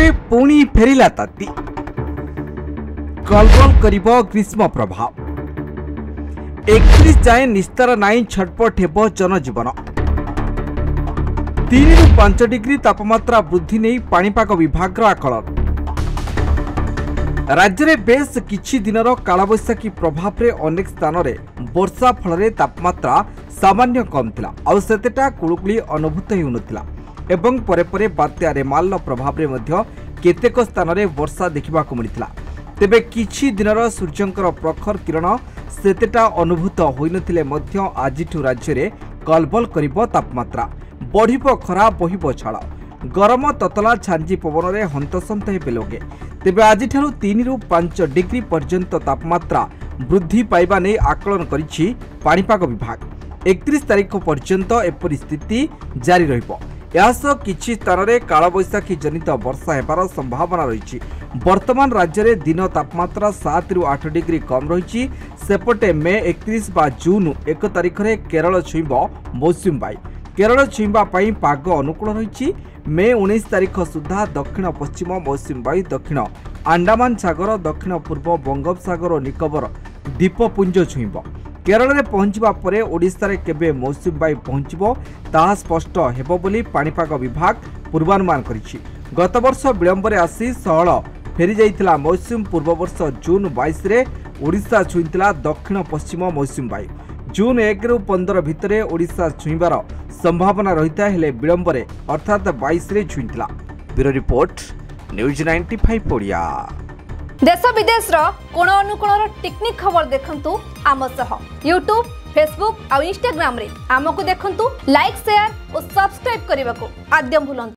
तेबे पुणी फेरिला ताती गलगल करिब ग्रीष्म प्रभाव 31 जाए निस्तार नाई छटपट हेब जनजीवन 3 ରୁ 5 डिग्री तापमात्रा वृद्धि नहीं पाणीपाग विभाग आकलन। राज्य में बेस किछि दिनर कालबैशाखी प्रभाव रे अनेक स्थान रे वर्षा फल तापमात्रा सामान्य कम थिला आउ सेतेटा कुळुकुळी अनुभूत हेउनथिला एवं परे परे बात्या रेमाल प्रभाव रे मध्य केतेक स्थान रे वर्षा देखिबाकू मिलिथिला। तेबे किछि दिनर सूर्यंकर प्रखर किरण सेतेटा अनुभूत होइनथिले मध्य आजिठु राज्य रे कलबल करिब तापमात्रा बढ़िब खरा बहिब छाड़ गरम ततला छांजी पवन रे हंतसंत हेबे लोगे। तेबे आज 3 ରୁ 5 डिग्री पर्यंत तापमात्रा वृद्धि पाइबा नै आकलन करिछि पाणीपाग विभाग। 31 तारिख पर्यंत एपरि स्थिति जारी रहिबो। यासो किछि स्थान रे कालबैशाखी जनित वर्षा हेबार संभावना रहिछि। वर्तमान राज्य रे दिन तापमात्रा 7 ରୁ 8 डिग्री कम रहिछि। सेपटे मे 31 बा जून 1 तारिख रे केरल छुइबो मौसुमी बायु। केरल छुइबा पई पाग अनुकूल रहिछि। मे 19 तारिख सुधा दक्षिण पश्चिम मौसुमी बायु दक्षिण अंडमान सागर दक्षिण पूर्व बंगोपसागर और निकोबर द्वीपपुंज छुइब। केरल में पहुंचवा परे ओडिशा रे केबे मौसुमी बायु पहुंचबो ताहा स्पष्ट हेबो बोली पाणीपाग विभाग पूर्वानुमान करिछि। गत वर्ष विलंब रे आसी सहल फेरी जाइतिला मौसुमी पूर्व वर्ष जून 22 रे ओडिशा छुइतिला दक्षिण पश्चिम मौसुमी बायु। जून 1 ରୁ 15 भितरे ओडिशा छुइबार संभावना रहिता हेले विलंब रे अर्थात 22 रे छुइतिला। Bureau report news 95 Odia. देश विदेश रो कोण अनुकोण टेक्निक खबर देखंतु आम सह यूट्यूब फेसबुक और इंस्टाग्राम रे आमको देखंतु लाइक शेयर और सब्सक्राइब करने को आद्य भूलंतु।